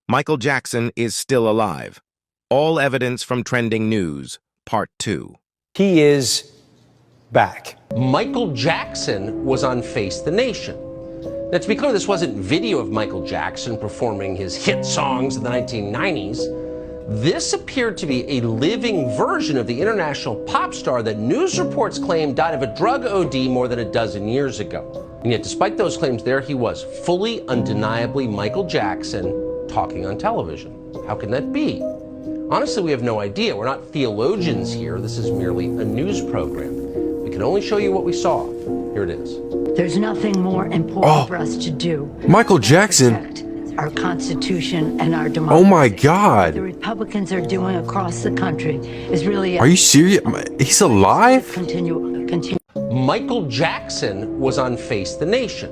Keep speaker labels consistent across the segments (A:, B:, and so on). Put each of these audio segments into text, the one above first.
A: Michael Jackson is still alive. All evidence from trending news, Part 2.
B: He is back.
C: Michael Jackson was on Face the Nation. Now, to be clear, this wasn't video of Michael Jackson performing his hit songs in the 1990s. This appeared to be a living version of the international pop star that news reports claim died of a drug OD more than a dozen years ago. And yet, despite those claims, there he was, fully, undeniably Michael Jackson, talking on television. How can that be? Honestly, we have no idea. We're not theologians here. This is merely a news program. We can only show you what we saw. Here it is.
D: There's nothing more important for us to do.
E: Michael Jackson.
D: Protect our Constitution and our democracy.
E: Oh my God.
D: What the Republicans are doing across the country is really.
E: Are you serious? He's alive?
D: Continue.
C: Michael Jackson was on Face the Nation.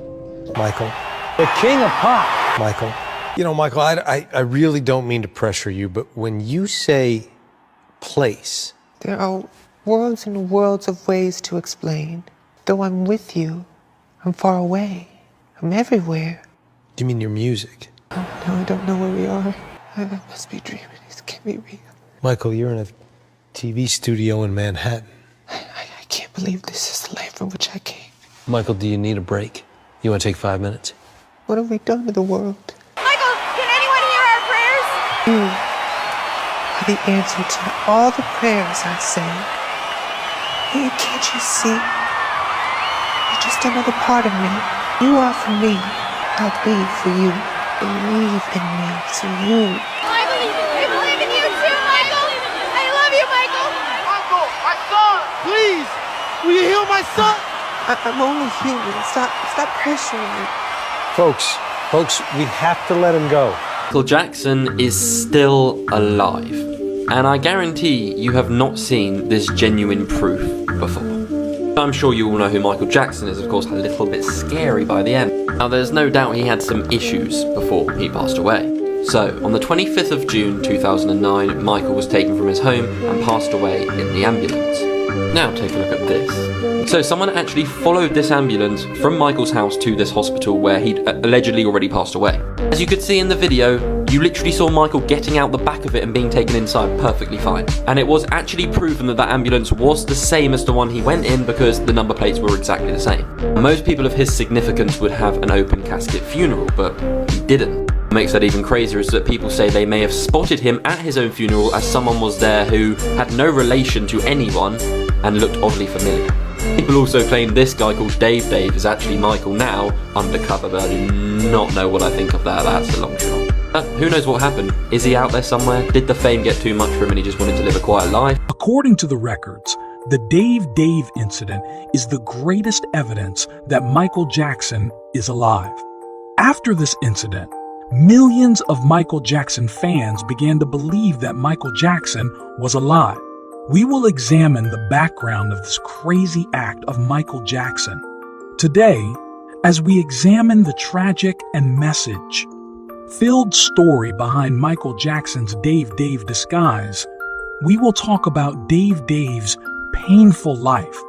B: Michael. The king of pop. Michael. You know, Michael, I really don't mean to pressure you, but when you say place.
F: There are worlds and worlds of ways to explain. Though I'm with you, I'm far away. I'm everywhere.
B: Do you mean your music?
F: Oh, no, I don't know where we are. I must be dreaming. This can't be real.
B: Michael, you're in a TV studio in Manhattan.
F: I can't believe this is the life from which I came.
B: Michael, do you need a break? You want to take 5 minutes?
F: What have we done to the world?
G: Michael, can anyone hear our prayers?
F: You are the answer to all the prayers I say. Hey, can't you see? You're just another part of me. You are for me. I'll be for you. Believe in me, so you.
G: I believe in you too, Michael. I love you, Michael.
H: Michael, my son, please, will you heal my son?
F: I'm only human. Stop pressuring me.
B: Folks, we have to let him go.
I: Michael Jackson is still alive, and I guarantee you have not seen this genuine proof before. I'm sure you all know who Michael Jackson is, of course, a little bit scary by the end. Now, there's no doubt he had some issues before he passed away. So, on the 25th of June 2009, Michael was taken from his home and passed away in the ambulance. Now, take a look at this. So, someone actually followed this ambulance from Michael's house to this hospital where he'd allegedly already passed away. As you could see in the video, you literally saw Michael getting out the back of it and being taken inside perfectly fine. And it was actually proven that that ambulance was the same as the one he went in because the number plates were exactly the same. Most people of his significance would have an open casket funeral, but he didn't. What makes that even crazier is that people say they may have spotted him at his own funeral as someone was there who had no relation to anyone and looked oddly familiar. People also claim this guy called Dave is actually Michael now, undercover, but I do not know what I think of that. That's a long shot. Who knows what happened? Is he out there somewhere? Did the fame get too much for him and he just wanted to live a quiet life?
J: According to the records, the Dave incident is the greatest evidence that Michael Jackson is alive. After this incident, millions of Michael Jackson fans began to believe that Michael Jackson was alive. We will examine the background of this crazy act of Michael Jackson. Today, as we examine the tragic and message-filled story behind Michael Jackson's Dave disguise, we will talk about Dave's painful life.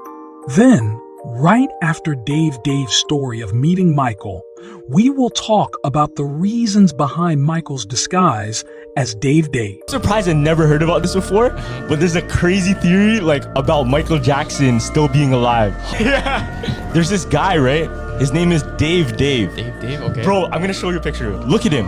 J: Then, right after Dave's story of meeting Michael, we will talk about the reasons behind Michael's disguise as Dave.
K: I'm surprised I never heard about this before, but there's a crazy theory about Michael Jackson still being alive. Yeah. There's this guy, right? His name is Dave. Dave, okay. Bro, I'm gonna show you a picture. Look at him.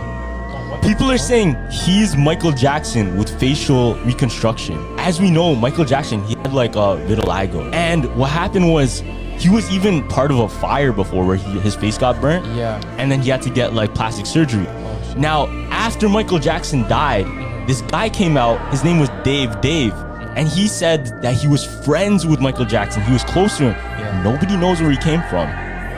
K: People are saying he's Michael Jackson with facial reconstruction. As we know, Michael Jackson, he had like a vitiligo. And what happened was, he was even part of a fire before where his face got burnt. Yeah. And then he had to get like plastic surgery. Oh, now, after Michael Jackson died, this guy came out, his name was Dave. And he said that he was friends with Michael Jackson. He was close to him. Yeah. Nobody knows where he came from,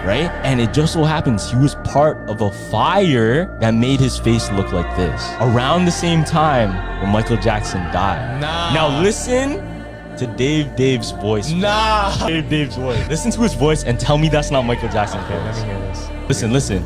K: right? And it just so happens he was part of a fire that made his face look like this. Around the same time when Michael Jackson died. Nah. Now listen to Dave's voice. Nah. Dave's voice. Listen to his voice and tell me that's not Michael Jackson. Okay, let me hear this. Listen.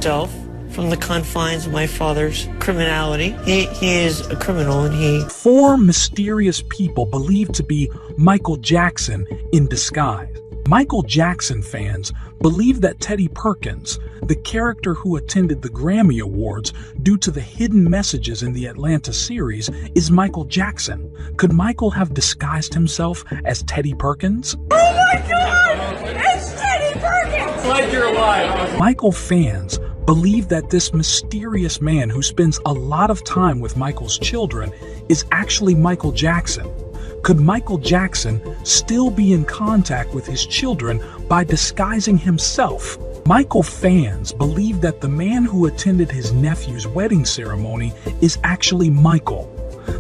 L: From the confines of my father's criminality. He is a criminal and he...
J: 4 mysterious people believed to be Michael Jackson in disguise. Michael Jackson fans believe that Teddy Perkins, the character who attended the Grammy Awards due to the hidden messages in the Atlanta series, is Michael Jackson. Could Michael have disguised himself as Teddy Perkins?
G: Oh my God! It's Teddy Perkins!
I: Like you're alive.
J: Michael fans believe that this mysterious man who spends a lot of time with Michael's children is actually Michael Jackson. Could Michael Jackson still be in contact with his children by disguising himself? Michael fans believe that the man who attended his nephew's wedding ceremony is actually Michael.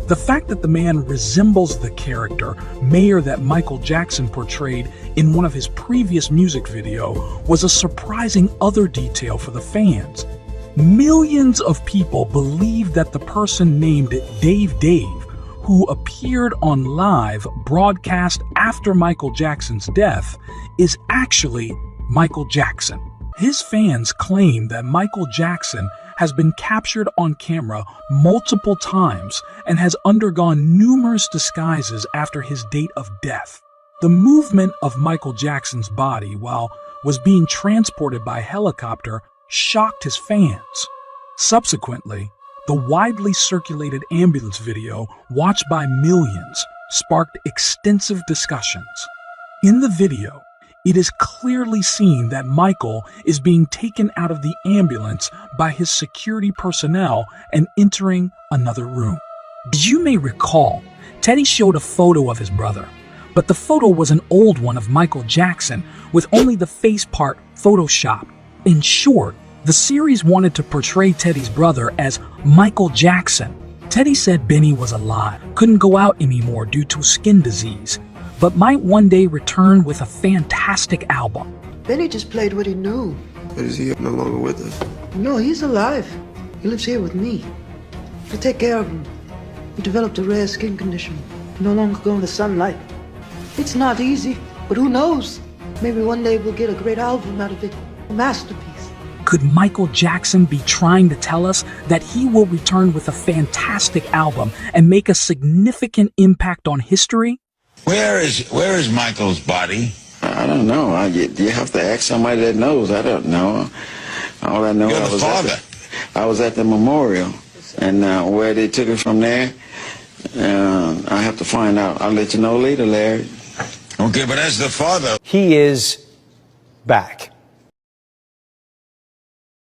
J: The fact that the man resembles the character Mayer that Michael Jackson portrayed in one of his previous music videos was a surprising other detail for the fans. Millions of people believe that the person named Dave Dave, who appeared on live broadcast after Michael Jackson's death, is actually Michael Jackson. His fans claim that Michael Jackson has been captured on camera multiple times and has undergone numerous disguises after his date of death. The movement of Michael Jackson's body while was being transported by helicopter shocked his fans. Subsequently, the widely circulated ambulance video, watched by millions, sparked extensive discussions. In the video, it is clearly seen that Michael is being taken out of the ambulance by his security personnel and entering another room. As you may recall, Teddy showed a photo of his brother, but the photo was an old one of Michael Jackson with only the face part photoshopped. In short, the series wanted to portray Teddy's brother as Michael Jackson. Teddy said Benny was alive, couldn't go out anymore due to skin disease, but might one day return with a fantastic album.
F: Benny just played what he knew.
E: But is he no longer with us?
F: No, he's alive. He lives here with me. I take care of him. He developed a rare skin condition. No longer go in the sunlight. It's not easy, but who knows? Maybe one day we'll get a great album out of it. A masterpiece.
J: Could Michael Jackson be trying to tell us that he will return with a fantastic album and make a significant impact on history?
M: Where is Michael's body?
N: I don't know. You have to ask somebody that knows. I don't know. All I know,
M: You're the father.
N: I was at the memorial, and where they took it from there, I have to find out. I'll let you know later, Larry.
M: Okay, but as the father...
B: He is back.